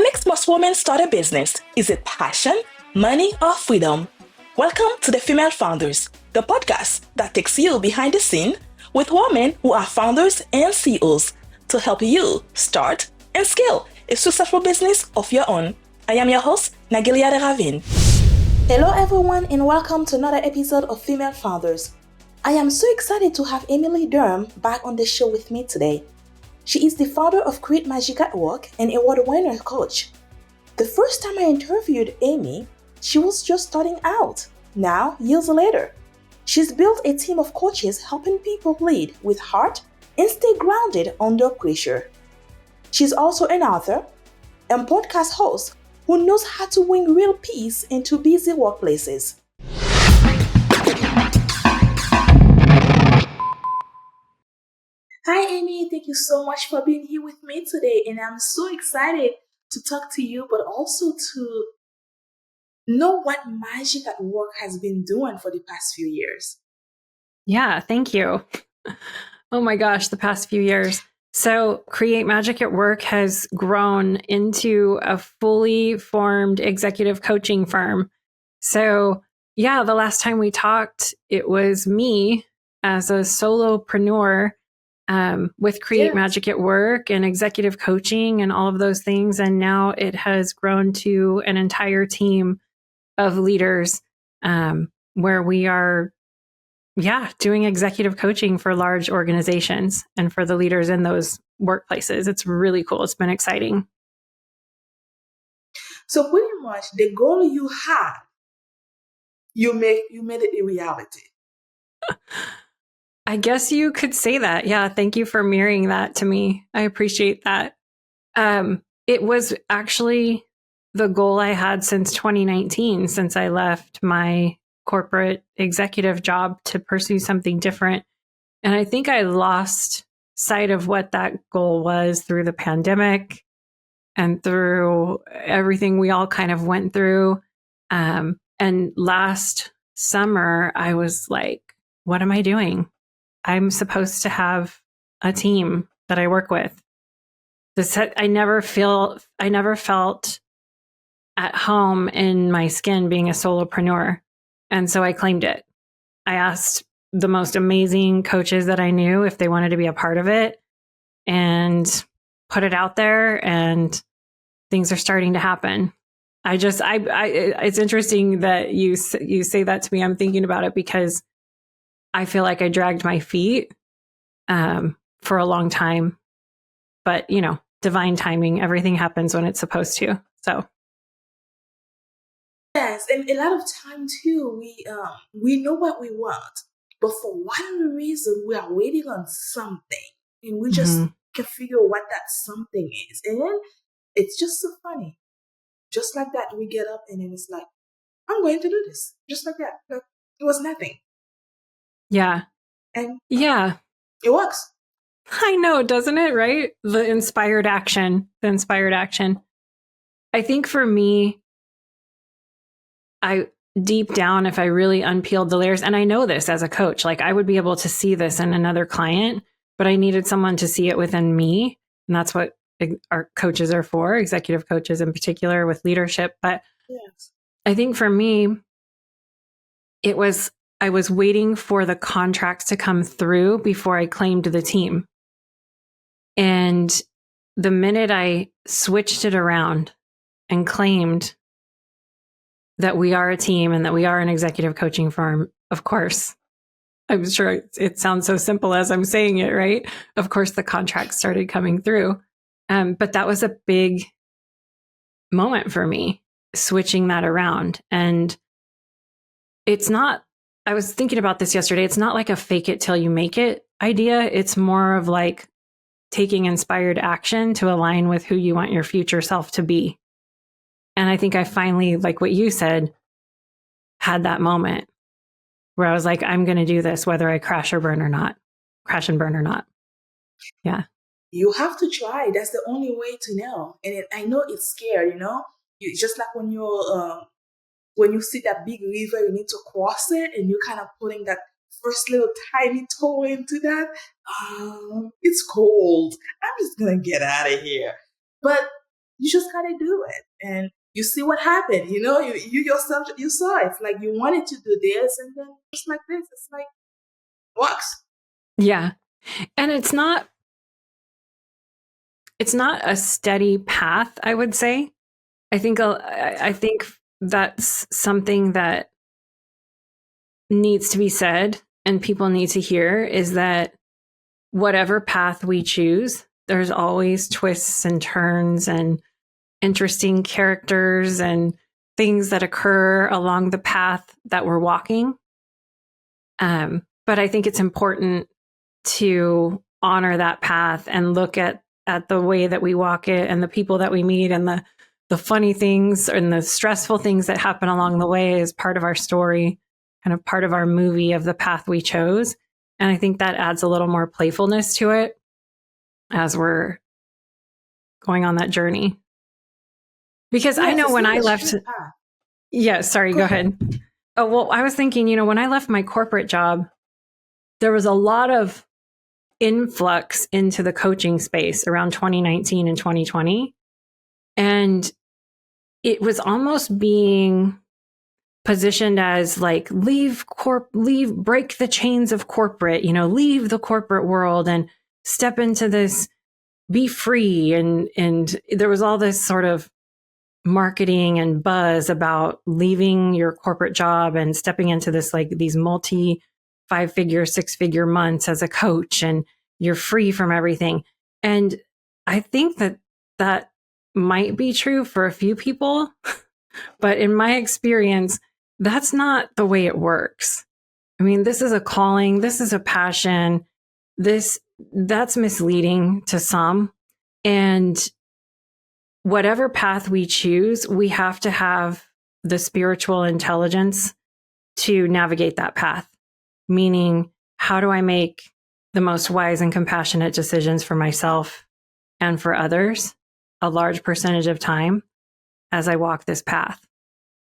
makes most women start a business? Is it passion, money, or freedom? Welcome to the Female Founders, the podcast that takes you behind the scene with women who are founders and CEOs to help you start and scale a successful business of your own. I am your host, Nagilia de Ravin. Hello everyone and welcome to another episode of Female Founders. I am so excited to have Lynn Durham back on the show with me today. She is the founder of Create Magic at Work and award-winner coach. The first time I interviewed Amy, she was just starting out. Now, years later, she's built a team of coaches helping people lead with heart and stay grounded under pressure. She's also an author and podcast host who knows how to bring real peace into busy workplaces. Hi, Amy. Thank you so much for being here with me today. And I'm so excited to talk to you, but also to know what Magic at Work has been doing for the past few years. Yeah, thank you. Oh my gosh, the past few years. So Create Magic at Work has grown into a fully formed executive coaching firm. So yeah, the last time we talked, it was me as a solopreneur with Create Magic at Work and executive coaching and all of those things. And now it has grown to an entire team of leaders where we are doing executive coaching for large organizations and for the leaders in those workplaces. It's really cool. It's been exciting. So pretty much the goal you had, you made it a reality. I guess you could say that. Yeah. Thank you for mirroring that to me. I appreciate that. It was actually the goal I had since 2019, since I left my corporate executive job to pursue something different. And I think I lost sight of what that goal was through the pandemic and through everything we all kind of went through. And last summer, I was like, what am I doing? I'm supposed to have a team that I work with. I never felt at home in my skin being a solopreneur. And so I claimed it. I asked the most amazing coaches that I knew if they wanted to be a part of it and put it out there, and things are starting to happen. It's interesting that you say that to me. I'm thinking about it because I feel like I dragged my feet for a long time, but divine timing, everything happens when it's supposed to. So. Yes, and a lot of time too, we know what we want, but for whatever reason, we are waiting on something, and we just can figure out what that something is. And then it's just so funny. Just like that, we get up and then it's like, I'm going to do this. Just like that. Like, it was nothing. Yeah. And yeah, it works. I know, doesn't it? Right? The inspired action. I think for me, deep down, if I really unpeeled the layers, and I know this as a coach, like I would be able to see this in another client, but I needed someone to see it within me. And that's what our coaches are for, executive coaches in particular with leadership. But yes. I think for me, I was waiting for the contracts to come through before I claimed the team. And the minute I switched it around and claimed that we are a team and that we are an executive coaching firm, of course, I'm sure it sounds so simple as I'm saying it, right? Of course, the contracts started coming through. But that was a big moment for me, switching that around. And I was thinking about this yesterday. It's not like a fake it till you make it idea. It's more of like taking inspired action to align with who you want your future self to be. And I think I finally, like what you said, had that moment where I was like, I'm going to do this, whether I crash and burn or not. Yeah. You have to try. That's the only way to know. And I know it's scary, It's just like when you see that big river, you need to cross it, and you're kind of putting that first little tiny toe into that. It's cold. I'm just going to get out of here. But You just gotta do it. And you see what happened. You know, you yourself, you saw it. It's like you wanted to do this, and then just like this, it's like, works. Yeah. And it's not a steady path, I would say. I think that's something that needs to be said and people need to hear, is that whatever path we choose, there's always twists and turns and interesting characters and things that occur along the path that we're walking. But I think it's important to honor that path and look at the way that we walk it and the people that we meet and the funny things and the stressful things that happen along the way as part of our story, kind of part of our movie of the path we chose. And I think that adds a little more playfulness to it as we're going on that journey. Because I know when I left, yeah, sorry, go ahead. Oh, well, I was thinking, when I left my corporate job, there was a lot of influx into the coaching space around 2019 and 2020. And it was almost being positioned as like, break the chains of corporate, leave the corporate world and step into this, be free. And there was all this sort of marketing and buzz about leaving your corporate job and stepping into this, like these multi 5-figure, 6-figure months as a coach, and you're free from everything. And I think that might be true for a few people, but in my experience, that's not the way it works. I mean, this is a calling, this is a passion, that's misleading to some. And whatever path we choose, we have to have the spiritual intelligence to navigate that path. Meaning, how do I make the most wise and compassionate decisions for myself and for others a large percentage of time as I walk this path?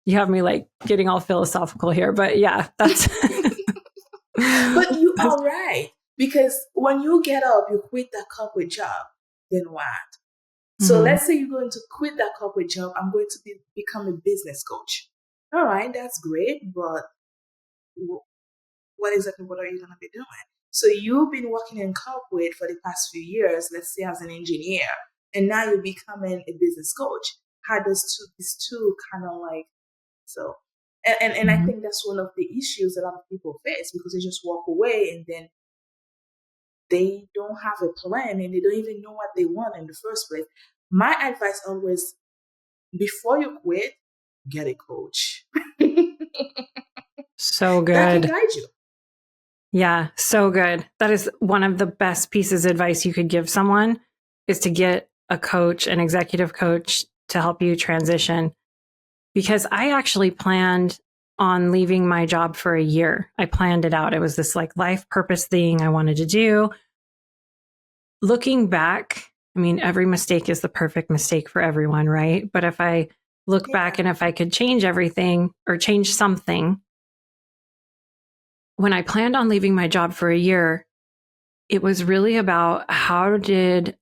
You have me like getting all philosophical here, but yeah, that's. But you are right. Because when you get up, you quit that corporate job, then what? So let's say you're going to quit that corporate job. I'm going to become a business coach. All right, that's great, but what are you going to be doing? So you've been working in corporate for the past few years, let's say as an engineer, and now you're becoming a business coach. How does these two kind of like, so, and I think that's one of the issues a lot of people face, because they just walk away and then they don't have a plan and they don't even know what they want in the first place. My advice always, before you quit, get a coach. So good. That can guide you. Yeah, so good. That is one of the best pieces of advice you could give someone, is to get a coach, an executive coach, to help you transition. Because I actually planned on leaving my job for a year. I planned it out. It was this like life purpose thing I wanted to do. Looking back, I mean, every mistake is the perfect mistake for everyone, right? But if I look back and if I could change everything or change something, when I planned on leaving my job for a year, it was really about I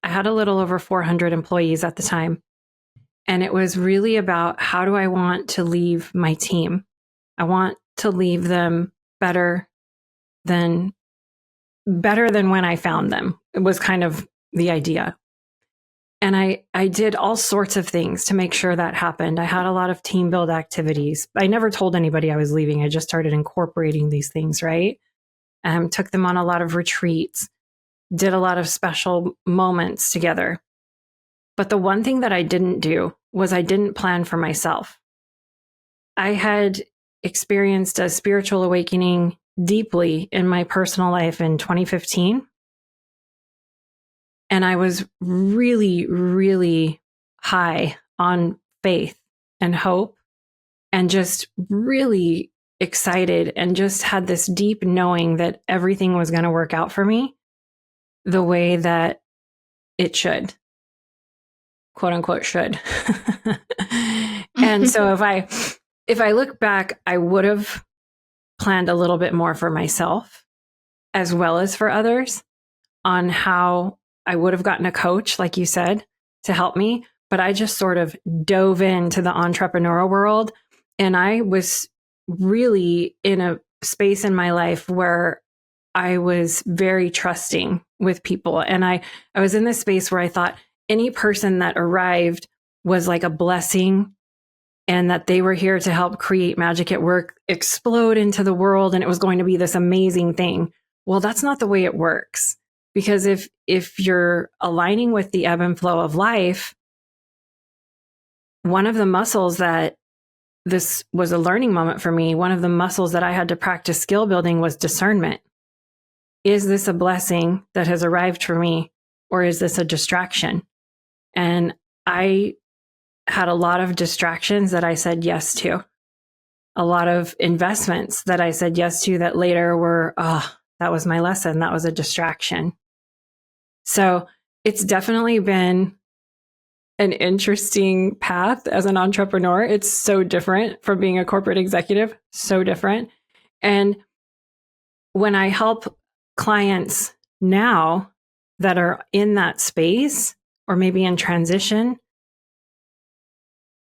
had a little over 400 employees at the time. And it was really about, how do I want to leave my team? I want to leave them better than when I found them. It was kind of the idea. And I did all sorts of things to make sure that happened. I had a lot of team build activities. I never told anybody I was leaving. I just started incorporating these things, right? Took them on a lot of retreats, did a lot of special moments together. But the one thing that I didn't do was I didn't plan for myself. I had experienced a spiritual awakening deeply in my personal life in 2015. And I was really, really high on faith and hope, and just really excited, and just had this deep knowing that everything was going to work out for me the way that it should. Quote unquote should. And so if I look back, I would have planned a little bit more for myself as well as for others, on how I would have gotten a coach, like you said, to help me. but I just sort of dove into the entrepreneurial world. And I was really in a space in my life where I was very trusting with people. And I was in this space where I thought any person that arrived was like a blessing, and that they were here to help create magic at work, explode into the world, and it was going to be this amazing thing. Well, that's not the way it works. Because if you're aligning with the ebb and flow of life, one of the muscles that this was a learning moment for me, one of the muscles that I had to practice skill building was discernment. Is this a blessing that has arrived for me, or is this a distraction? And I had a lot of distractions that I said yes to, a lot of investments that I said yes to that later were, that was my lesson. That was a distraction. So it's definitely been an interesting path as an entrepreneur. It's so different from being a corporate executive, so different. And when I help clients now that are in that space or maybe in transition,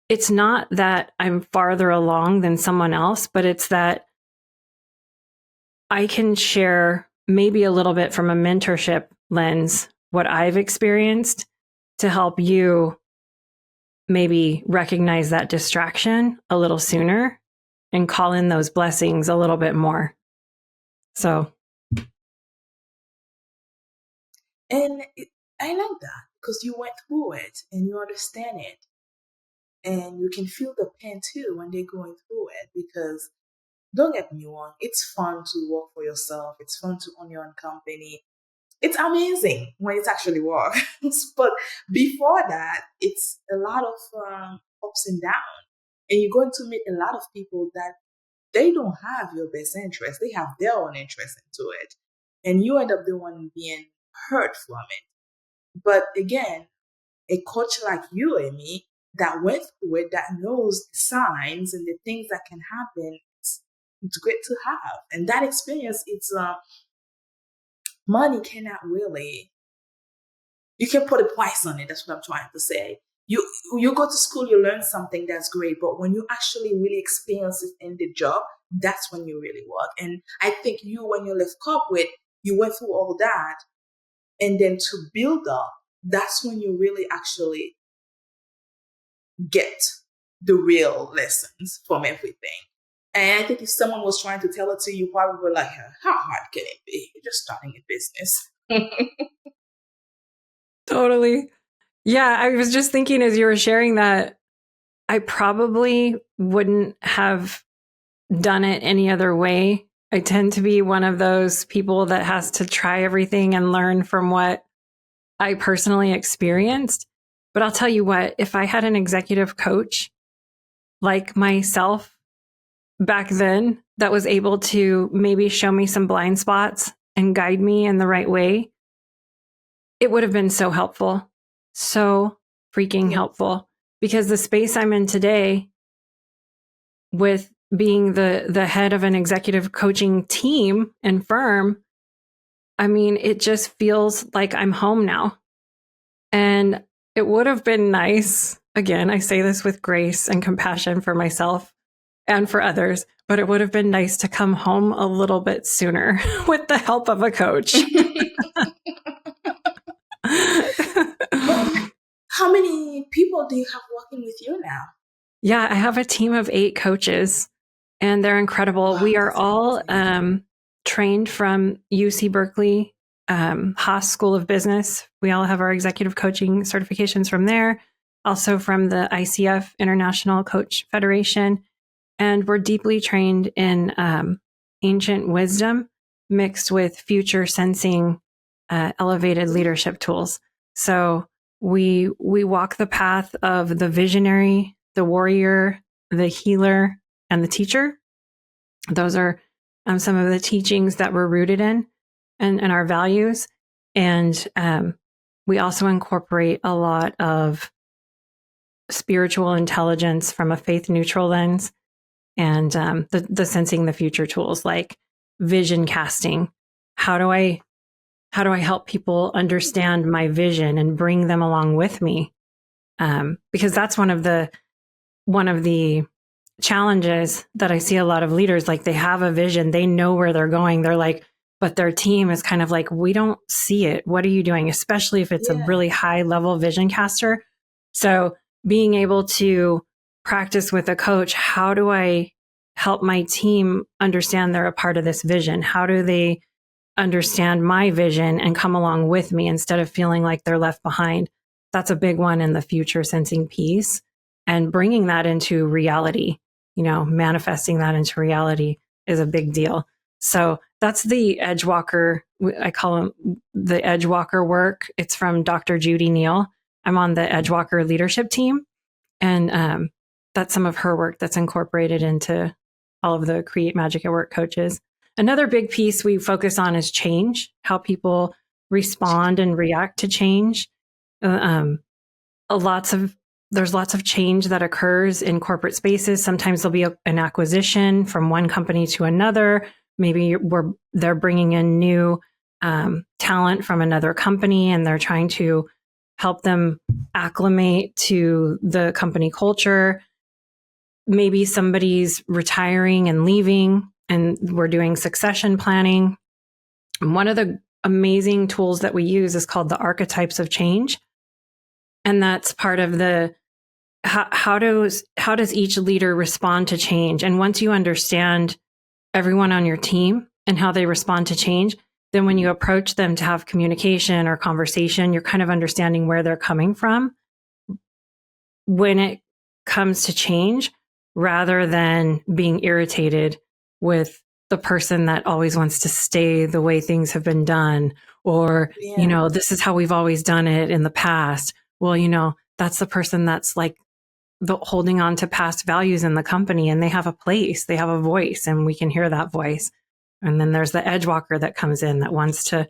it's not that I'm farther along than someone else, but it's that I can share maybe a little bit from a mentorship lens what I've experienced to help you maybe recognize that distraction a little sooner and call in those blessings a little bit more. So. And I like that because you went through it and you understand it. And you can feel the pain too when they're going through it, because don't get me wrong, it's fun to work for yourself. It's fun to own your own company. It's amazing when it actually works. But before that, it's a lot of ups and downs. And you're going to meet a lot of people that they don't have your best interest. They have their own interest into it. And you end up the one being hurt from it. But again, a coach like you, Amy, that went through it, that knows the signs and the things that can happen, it's great to have. And that experience, it's money cannot really, you can put a price on it. That's what I'm trying to say. You go to school, you learn something, that's great. But when you actually really experience it in the job, that's when you really work. And I think when you left corporate, you went through all that. And then to build up, that's when you really actually get the real lessons from everything. And I think if someone was trying to tell it to you, probably were like, how hard can it be? You're just starting a business. Totally. Yeah, I was just thinking as you were sharing that, I probably wouldn't have done it any other way. I tend to be one of those people that has to try everything and learn from what I personally experienced. But I'll tell you what, if I had an executive coach like myself back then that was able to maybe show me some blind spots and guide me in the right way, it would have been so helpful. So freaking helpful. Because the space I'm in today with being the head of an executive coaching team and firm, I mean, it just feels like I'm home now. And it would have been nice, again, I say this with grace and compassion for myself and for others, but it would have been nice to come home a little bit sooner with the help of a coach. How many people do you have working with you now? Yeah, I have a team of 8 coaches, and they're incredible. Wow, we are all trained from UC Berkeley, Haas School of Business. We all have our executive coaching certifications from there, also from the ICF, International Coach Federation. And we're deeply trained in ancient wisdom mixed with future sensing, elevated leadership tools. So we walk the path of the visionary, the warrior, the healer, and the teacher. Those are some of the teachings that we're rooted in and our values. And we also incorporate a lot of spiritual intelligence from a faith neutral lens, and the sensing the future tools like vision casting. How do I help people understand my vision and bring them along with me Because that's one of the challenges that I see a lot of leaders, like they have a vision, they know where they're going. They're like, but their team is kind of like, we don't see it. What are you doing? Especially if it's a really high level vision caster. So being able to practice with a coach, how do I help my team understand they're a part of this vision? How do they understand my vision and come along with me instead of feeling like they're left behind? That's a big one in the future sensing piece, and bringing that into reality, manifesting that into reality is a big deal. So that's the Edgewalker. I call them the Edgewalker work. It's from Dr. Judy Neal. I'm on the Edgewalker leadership team, and that's some of her work that's incorporated into all of the Create Magic at Work coaches. Another big piece we focus on is change, how people respond and react to change. There's lots of change that occurs in corporate spaces. Sometimes there'll be an acquisition from one company to another. Maybe they're bringing in new talent from another company, and they're trying to help them acclimate to the company culture. Maybe somebody's retiring and leaving, and we're doing succession planning. And one of the amazing tools that we use is called the archetypes of change. And that's part of the how does each leader respond to change? And once you understand everyone on your team and how they respond to change, then when you approach them to have communication or conversation, you're kind of understanding where they're coming from when it comes to change, rather than being irritated with the person that always wants to stay the way things have been done, or, this is how we've always done it in the past. Well, that's the person that's like holding on to past values in the company, and they have a place, they have a voice, and we can hear that voice. And then there's the Edgewalker that comes in that wants to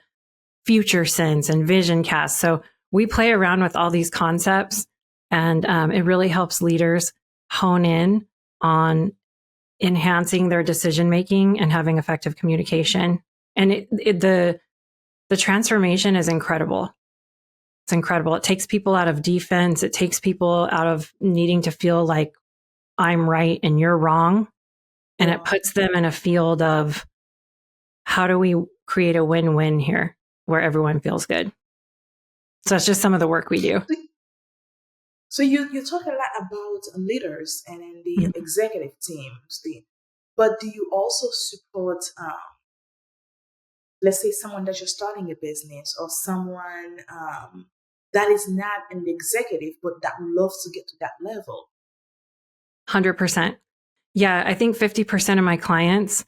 future sense and vision cast. So we play around with all these concepts, and it really helps leaders hone in on enhancing their decision making and having effective communication. And the transformation is incredible. It's incredible. It takes people out of defense. It takes people out of needing to feel like I'm right and you're wrong. And it puts them in a field of, how do we create a win-win here where everyone feels good? So that's just some of the work we do. So you talk a lot about leaders and in the executive teams, but do you also support, let's say, someone that's just starting a business, or someone that is not an executive but that loves to get to that level? 100%. Yeah, I think 50% of my clients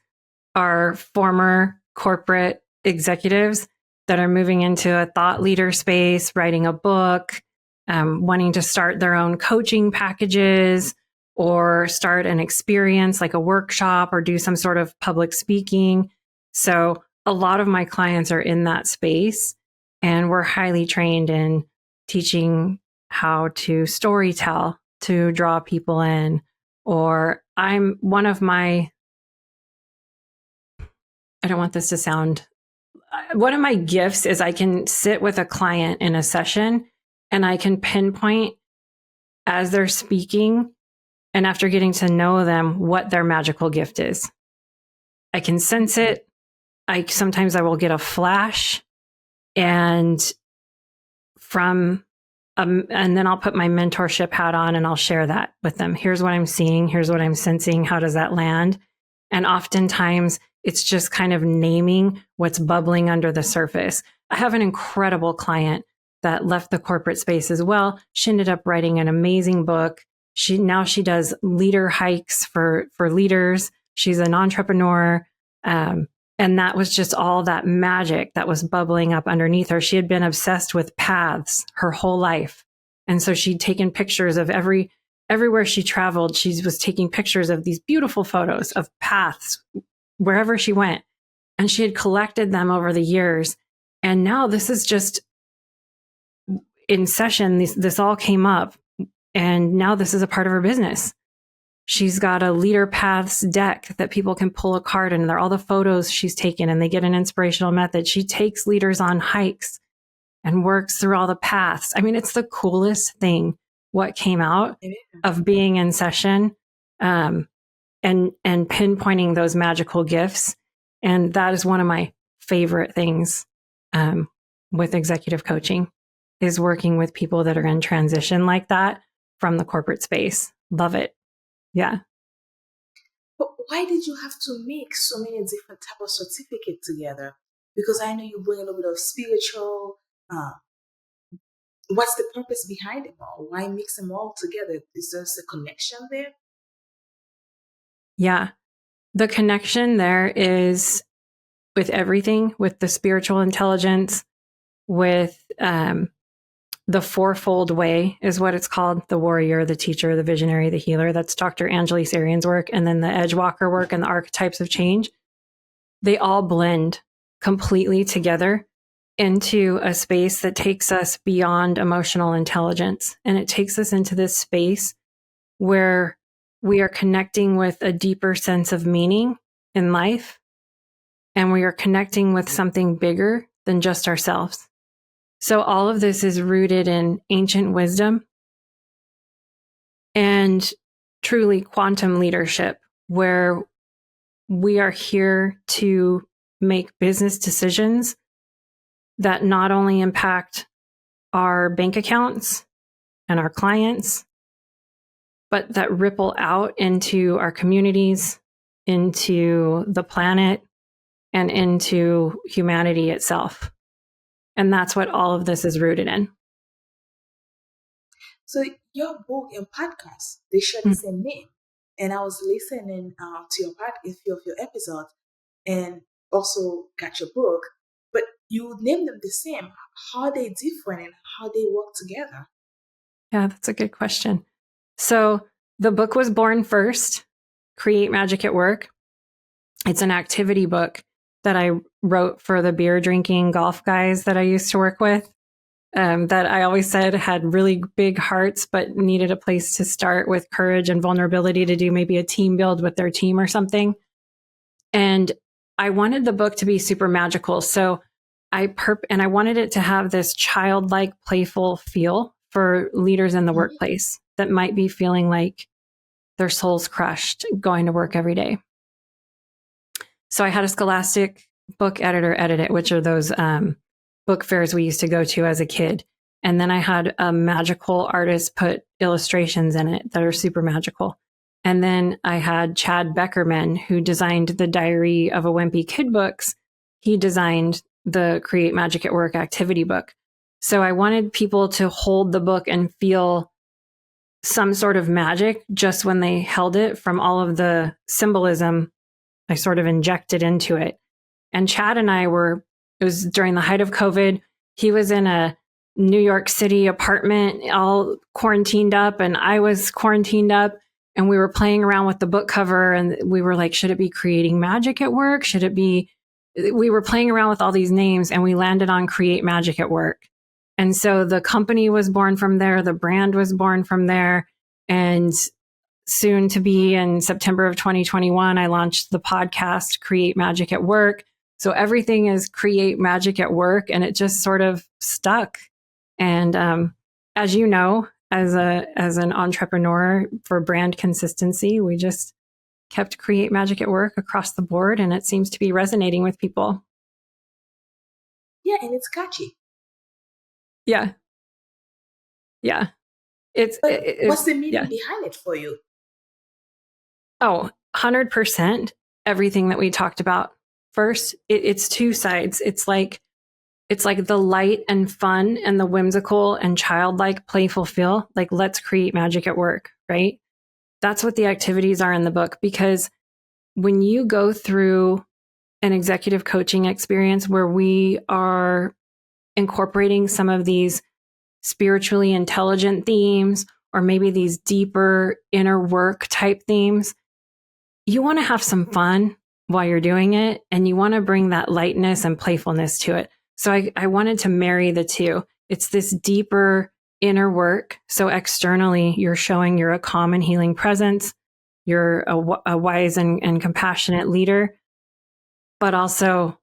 are former corporate executives that are moving into a thought leader space, writing a book, wanting to start their own coaching packages, or start an experience like a workshop, or do some sort of public speaking. So a lot of my clients are in that space, and we're highly trained in teaching how to storytell to draw people in. Or one of my gifts is I can sit with a client in a session, and I can pinpoint as they're speaking, and after getting to know them, what their magical gift is. I can sense it. Sometimes I will get a flash, and then I'll put my mentorship hat on, and I'll share that with them. Here's what I'm seeing. Here's what I'm sensing. How does that land? And oftentimes it's just kind of naming what's bubbling under the surface. I have an incredible client that left the corporate space as well. She ended up writing an amazing book. She does leader hikes for leaders. She's an entrepreneur. And that was just all that magic that was bubbling up underneath her. She had been obsessed with paths her whole life. And so she'd taken pictures of everywhere she traveled. She was taking pictures of these beautiful photos of paths wherever she went. And she had collected them over the years. And now this is just in session. This all came up. And now this is a part of her business. She's got a leader paths deck that people can pull a card in. They're all the photos she's taken, and they get an inspirational method. She takes leaders on hikes and works through all the paths. I mean, it's the coolest thing what came out Yeah. of being in session, and pinpointing those magical gifts. And that is one of my favorite things with executive coaching, is working with people that are in transition like that from the corporate space. Love it. Yeah. But why did you have to mix so many different type of certificates together? Because I know you bring a little bit of spiritual. What's the purpose behind them all? Why mix them all together? Is there a connection there? Yeah. The connection there is with everything, with the spiritual intelligence, with the fourfold way is what it's called: the warrior, the teacher, the visionary, the healer. That's Dr. Angeles Arian's work. And then the Edgewalker work and the archetypes of change. They all blend completely together into a space that takes us beyond emotional intelligence. And it takes us into this space where we are connecting with a deeper sense of meaning in life. And we are connecting with something bigger than just ourselves. So all of this is rooted in ancient wisdom and truly quantum leadership, where we are here to make business decisions that not only impact our bank accounts and our clients, but that ripple out into our communities, into the planet, and into humanity itself. And that's what all of this is rooted in. So your book and podcast, they share the same name. And I was listening to a few of your episodes and also got your book, but you named them the same. How are they different and how they work together? Yeah, that's a good question. So the book was born first, Create Magic at Work. It's an activity book that I wrote for the beer drinking golf guys that I used to work with, that I always said had really big hearts, but needed a place to start with courage and vulnerability to do maybe a team build with their team or something. And I wanted the book to be super magical. So I wanted it to have this childlike, playful feel for leaders in the workplace that might be feeling like their soul's crushed going to work every day. So I had a Scholastic book editor edit it, which are those book fairs we used to go to as a kid. And then I had a magical artist put illustrations in it that are super magical. And then I had Chad Beckerman, who designed the Diary of a Wimpy Kid books. He designed the Create Magic at Work activity book. So I wanted people to hold the book and feel some sort of magic just when they held it, from all of the symbolism I sort of injected into it. And Chad and I it was during the height of COVID. He was in a New York City apartment, all quarantined up, and I was quarantined up. And we were playing around with the book cover, and we were like, should it be Creating Magic at Work? We were playing around with all these names, and we landed on Create Magic at Work. And so the company was born from there. The brand was born from there. And soon to be in September of 2021, I launched the podcast, Create Magic at Work. So everything is Create Magic at Work, and it just sort of stuck. And as you know, as an entrepreneur, for brand consistency, we just kept Create Magic at Work across the board, and it seems to be resonating with people. Yeah, and it's catchy. Yeah. Yeah. What's the meaning behind it for you? Oh, 100%. Everything that we talked about. First, it's two sides. It's like the light and fun and the whimsical and childlike playful feel. Like, let's create magic at work, right? That's what the activities are in the book. Because when you go through an executive coaching experience where we are incorporating some of these spiritually intelligent themes, or maybe these deeper inner work type themes, you want to have some fun while you're doing it, and you want to bring that lightness and playfulness to it. So I wanted to marry the two. It's this deeper inner work. So externally, you're showing you're a calm and healing presence. You're a wise and compassionate leader, but also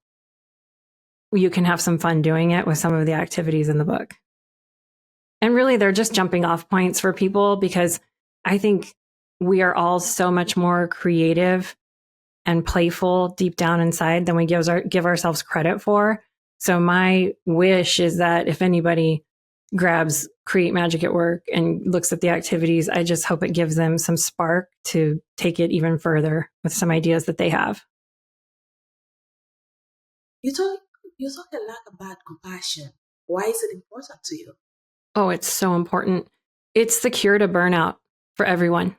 you can have some fun doing it with some of the activities in the book. And really, they're just jumping off points for people, because I think we are all so much more creative and playful deep down inside than we give ourselves credit for. So my wish is that if anybody grabs Create Magic at Work and looks at the activities, I just hope it gives them some spark to take it even further with some ideas that they have. You talk a lot about compassion. Why is it important to you? Oh, it's so important. It's the cure to burnout for everyone.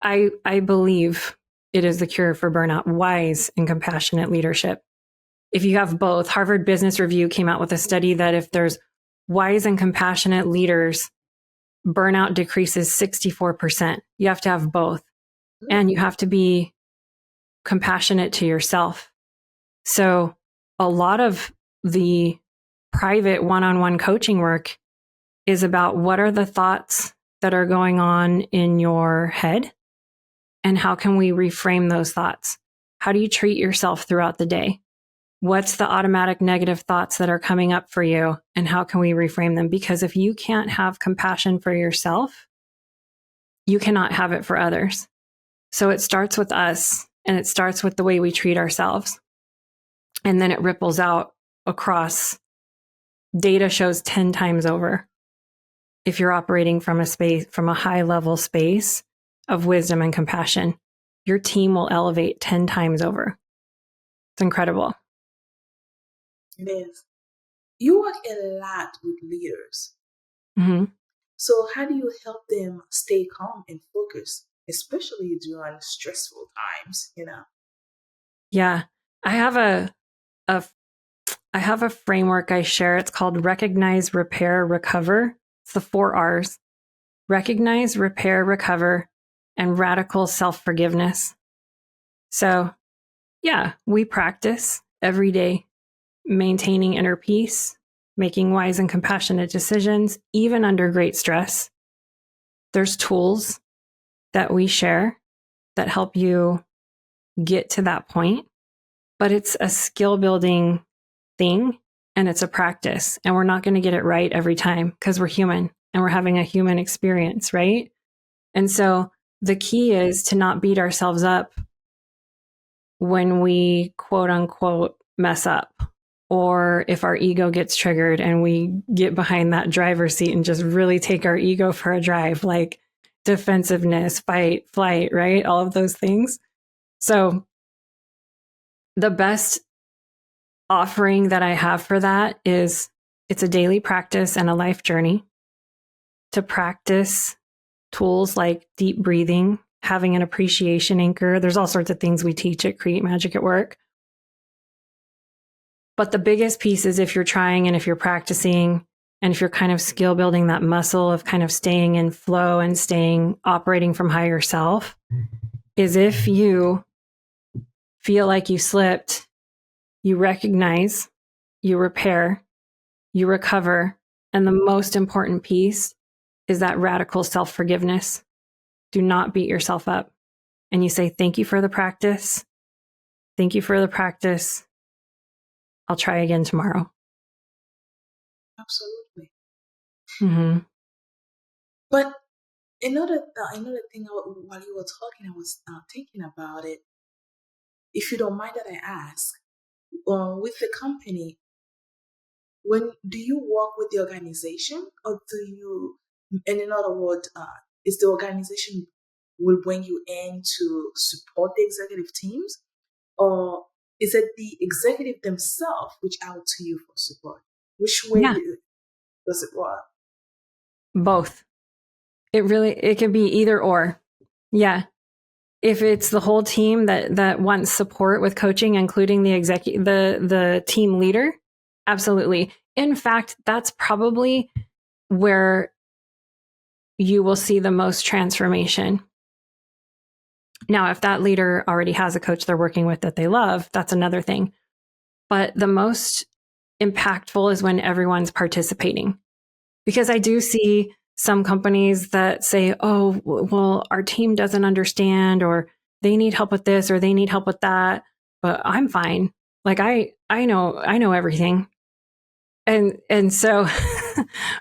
I believe it is the cure for burnout, wise and compassionate leadership. If you have both, Harvard Business Review came out with a study that if there's wise and compassionate leaders, burnout decreases 64%. You have to have both. And you have to be compassionate to yourself. So a lot of the private one-on-one coaching work is about what are the thoughts that are going on in your head, and how can we reframe those thoughts? How do you treat yourself throughout the day? What's the automatic negative thoughts that are coming up for you, and how can we reframe them? Because if you can't have compassion for yourself, you cannot have it for others. So it starts with us, and it starts with the way we treat ourselves. And then it ripples out across. Data shows 10 times over. If you're operating from a high level space of wisdom and compassion, your team will elevate 10 times over. It's incredible. It is. You work a lot with leaders. Mm-hmm. So how do you help them stay calm and focused, especially during stressful times, Yeah. I have a framework I share. It's called Recognize, Repair, Recover. It's the 4 R's. Recognize, repair, recover, and radical self-forgiveness. So, yeah, we practice every day maintaining inner peace, making wise and compassionate decisions, even under great stress. There's tools that we share that help you get to that point, but it's a skill building thing, and it's a practice, and we're not going to get it right every time because we're human and we're having a human experience, right? And so the key is to not beat ourselves up when we quote unquote mess up, or if our ego gets triggered and we get behind that driver's seat and just really take our ego for a drive, like defensiveness, fight, flight, right? All of those things. So the best offering that I have for that is it's a daily practice and a life journey to practice tools like deep breathing, having an appreciation anchor. There's all sorts of things we teach at Create Magic at Work. But the biggest piece is if you're trying and if you're practicing and if you're kind of skill building that muscle of kind of staying in flow and operating from higher self, is if you feel like you slipped, you recognize, you repair, you recover. And the most important piece is that radical self-forgiveness. Do not beat yourself up. And you say, thank you for the practice. Thank you for the practice. I'll try again tomorrow. Absolutely. Mm-hmm. But another thing, while you were talking, I was thinking about it. If you don't mind that I ask, with the company, do you work with the organization, or do you, and in other words, is the organization will bring you in to support the executive teams, or is it the executive themselves reach out to you for support? Which way does it work? Both. It can be either or. Yeah. If it's the whole team that wants support with coaching, including the team leader, absolutely. In fact, that's probably where you will see the most transformation. Now, if that leader already has a coach they're working with that they love, that's another thing. But the most impactful is when everyone's participating. Because I do see some companies that say, oh, well, our team doesn't understand, or they need help with this, or they need help with that, but I'm fine. Like I know everything. And so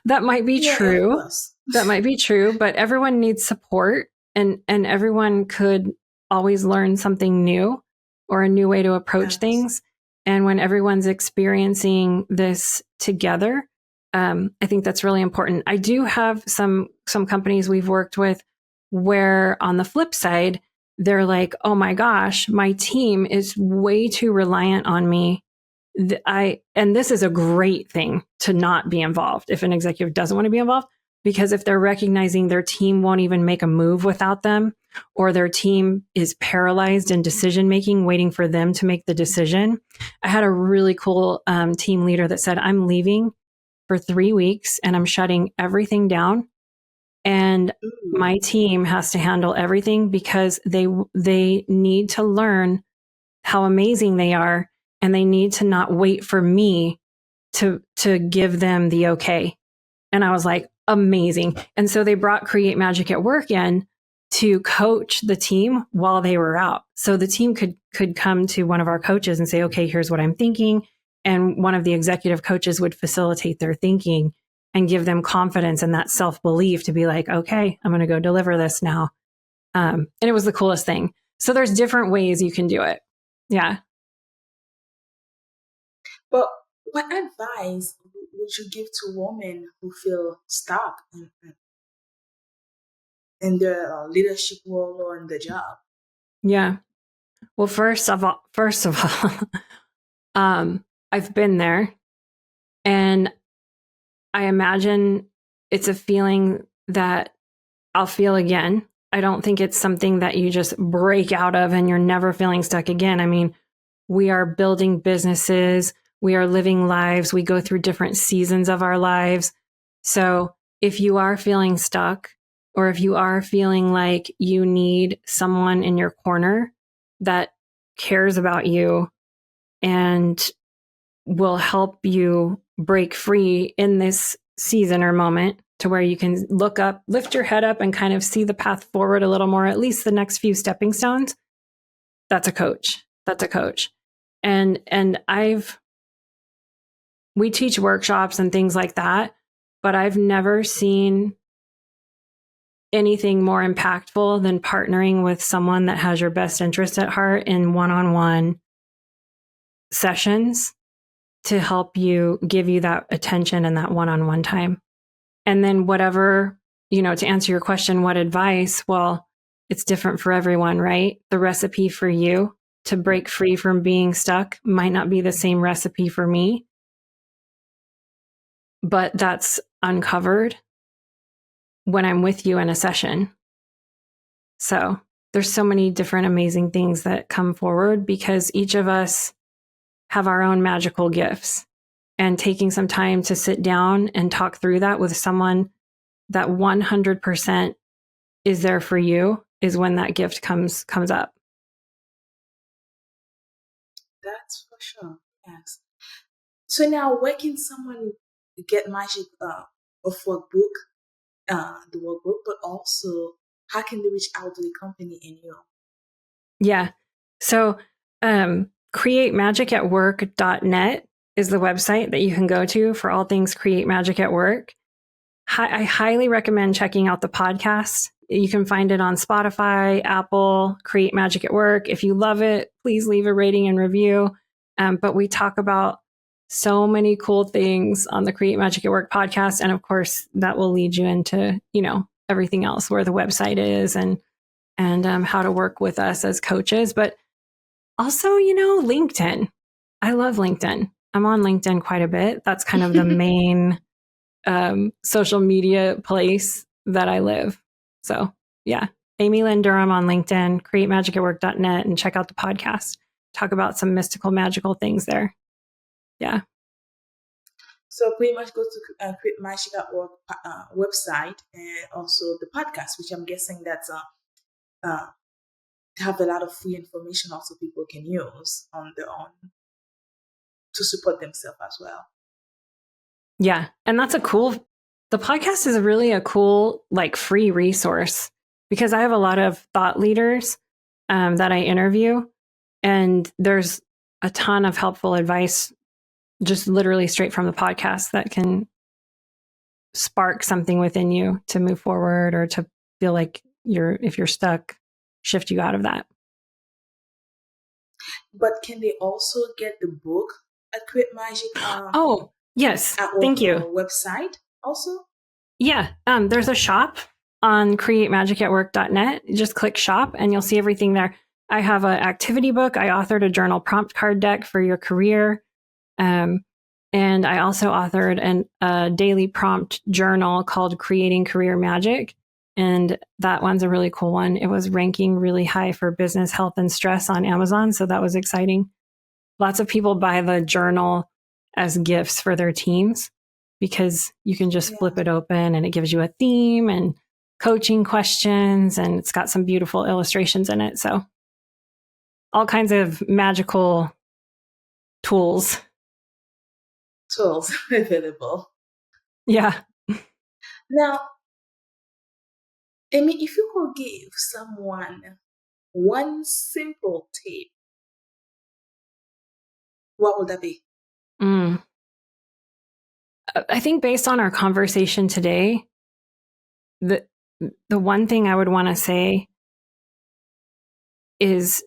That might be Yeah, of true. course. That might be true, but everyone needs support, and everyone could always learn something new or a new way to approach Yes. things. And when everyone's experiencing this together, I think that's really important. I do have some companies we've worked with where on the flip side, they're like, oh my gosh, my team is way too reliant on me. And this is a great thing to not be involved if an executive doesn't want to be involved, because if they're recognizing their team won't even make a move without them, or their team is paralyzed in decision making, waiting for them to make the decision. I had a really cool team leader that said, I'm leaving for 3 weeks and I'm shutting everything down. And Ooh. my team has to handle everything because they need to learn how amazing they are, and they need to not wait for me to give them the okay. And I was like, amazing. And so they brought Create Magic at Work in to coach the team while they were out. So the team could come to one of our coaches and say, okay, here's what I'm thinking. And one of the executive coaches would facilitate their thinking and give them confidence and that self-belief to be like, okay, I'm going to go deliver this now. And it was the coolest thing. So there's different ways you can do it. Yeah. But what advice would you give to women who feel stuck in their leadership role or in the job? Yeah. Well, first of all, I've been there, and I imagine it's a feeling that I'll feel again. I don't think it's something that you just break out of and you're never feeling stuck again. I mean, we are building businesses, we are living lives, we go through different seasons of our lives. So if you are feeling stuck, or if you are feeling like you need someone in your corner that cares about you and will help you break free in this season or moment to where you can look up, lift your head up and kind of see the path forward a little more, at least the next few stepping stones. That's a coach. That's a coach. And we teach workshops and things like that, but I've never seen anything more impactful than partnering with someone that has your best interest at heart in one-on-one sessions to help you, give you that attention and that one-on-one time. And then whatever, to answer your question, what advice? Well, it's different for everyone, right? The recipe for you to break free from being stuck might not be the same recipe for me, but that's uncovered when I'm with you in a session. So there's so many different amazing things that come forward because each of us have our own magical gifts, and taking some time to sit down and talk through that with someone that 100% is there for you is when that gift comes up. That's for sure. Yes. So now, where can someone get magic of workbook, the workbook, but also how can they reach out to the company and you? Yeah. So createmagicatwork.net is the website that you can go to for all things Create Magic at Work. I highly recommend checking out the podcast. You can find it on Spotify, Apple, Create Magic at Work. If you love it, please leave a rating and review. But we talk about so many cool things on the Create Magic at Work podcast. And of course, that will lead you into, everything else, where the website is and how to work with us as coaches. But also, LinkedIn. I love LinkedIn. I'm on LinkedIn quite a bit. That's kind of the main social media place that I live. So yeah, Amy Lynn Durham on LinkedIn, createmagicatwork.net, and check out the podcast. Talk about some mystical, magical things there. Yeah. So pretty much go to Create Magic at Work website and also the podcast, which I'm guessing that's have a lot of free information also people can use on their own to support themselves as well. Yeah. And the podcast is really a cool, free resource because I have a lot of thought leaders that I interview, and there's a ton of helpful advice just literally straight from the podcast that can spark something within you to move forward or to feel like if you're stuck, shift you out of that. But can they also get the book at Create Magic? Oh, yes. At Thank you. Website also? Yeah. There's a shop on createmagicatwork.net. Just click shop and you'll see everything there. I have an activity book. I authored a journal prompt card deck for your career. And I also authored a daily prompt journal called Creating Career Magic. And that one's a really cool one. It was ranking really high for business, health, and stress on Amazon. So that was exciting. Lots of people buy the journal as gifts for their teams because you can just flip it open and it gives you a theme and coaching questions. And it's got some beautiful illustrations in it. So all kinds of magical tools available. Yeah. Now, Amy, if you could give someone one simple tip, what would that be? I think based on our conversation today, the one thing I would want to say is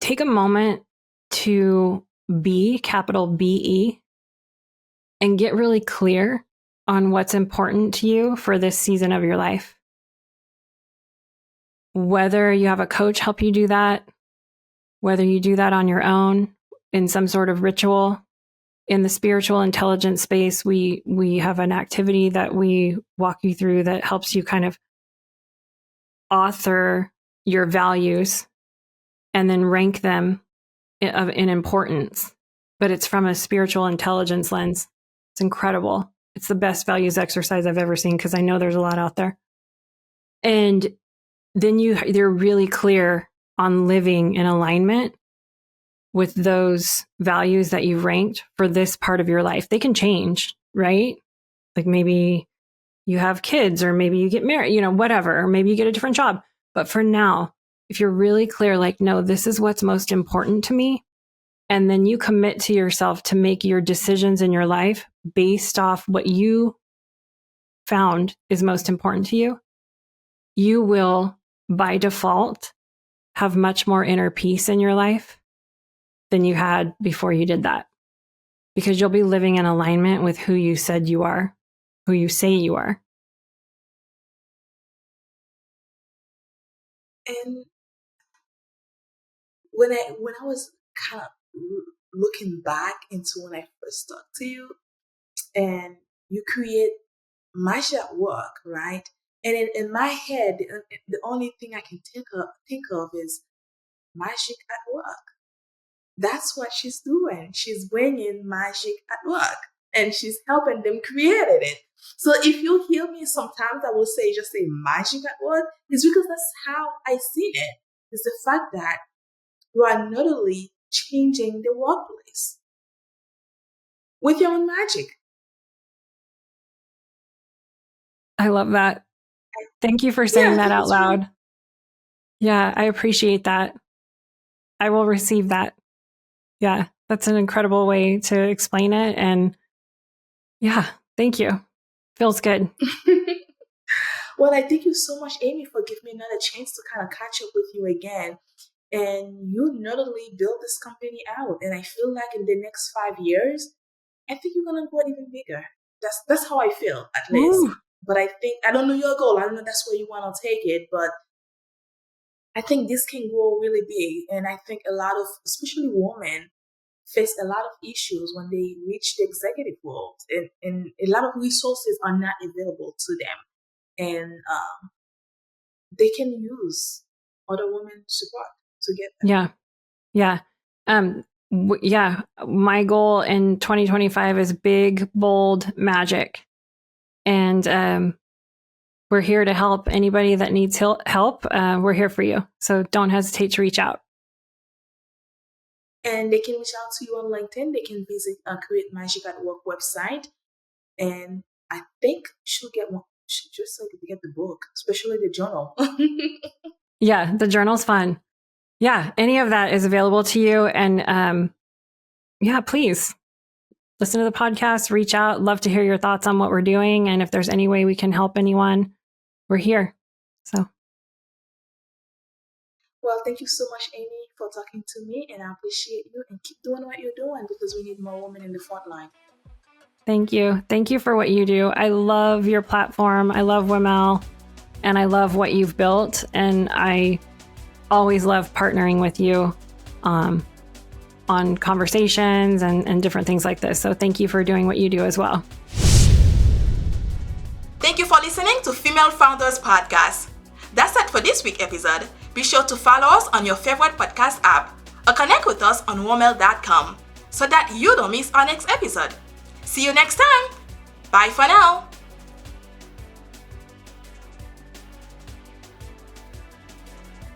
take a moment to be, capital B-E, and get really clear on what's important to you for this season of your life. Whether you have a coach help you do that, whether you do that on your own in some sort of ritual. In the spiritual intelligence space, we have an activity that we walk you through that helps you kind of author your values and then rank them in importance. But it's from a spiritual intelligence lens. It's incredible. It's the best values exercise I've ever seen because I know there's a lot out there. And then you're really clear on living in alignment with those values that you've ranked for this part of your life. They can change, right? Like maybe you have kids or maybe you get married, whatever, or maybe you get a different job. But for now, if you're really clear, like, no, this is what's most important to me. And then you commit to yourself to make your decisions in your life based off what you found is most important to you, you will, by default, have much more inner peace in your life than you had before you did that. Because you'll be living in alignment with who you said you are, who you say you are. And when I was kind of looking back into when I first talked to you, and you create magic at work, right? And in my head, the only thing I can think of is magic at work. That's what she's doing. She's bringing magic at work, and she's helping them create it. So if you hear me, sometimes I will just say magic at work, is because that's how I see it. It's the fact that you are not only changing the workplace with your own magic. I love that. Thank you for saying that out loud. Right. Yeah, I appreciate that. I will receive that. Yeah, that's an incredible way to explain it. And yeah, thank you. Feels good. Well, I thank you so much, Amy, for giving me another chance to kind of catch up with you again. And you not only build this company out, and I feel like in the next 5 years, I think you're gonna go even bigger. That's how I feel, at least. Ooh. But I don't know your goal. I don't know that's where you want to take it, but I think this can go really big. And I think a lot of, especially women, face a lot of issues when they reach the executive world, and a lot of resources are not available to them, and they can use other women support to get them. Yeah. My goal in 2025 is big, bold magic. And we're here to help anybody that needs help. We're here for you. So don't hesitate to reach out. And they can reach out to you on LinkedIn. They can visit Create Magic at Work website. And I think she'll get one. She just like to get the book, especially the journal. Yeah, the journal's fun. Yeah, any of that is available to you. And yeah, please listen to the podcast, reach out. Love to hear your thoughts on what we're doing. And if there's any way we can help anyone, we're here. So. Well, thank you so much, Amy, for talking to me. And I appreciate you, and keep doing what you're doing, because we need more women in the front line. Thank you. Thank you for what you do. I love your platform. I love WML, and I love what you've built. And I always love partnering with you on conversations and different things like this. So thank you for doing what you do as well. Thank you for listening to Female Founders Podcast. That's it for this week's episode. Be sure to follow us on your favorite podcast app or connect with us on womel.com so that you don't miss our next episode. See you next time. Bye for now.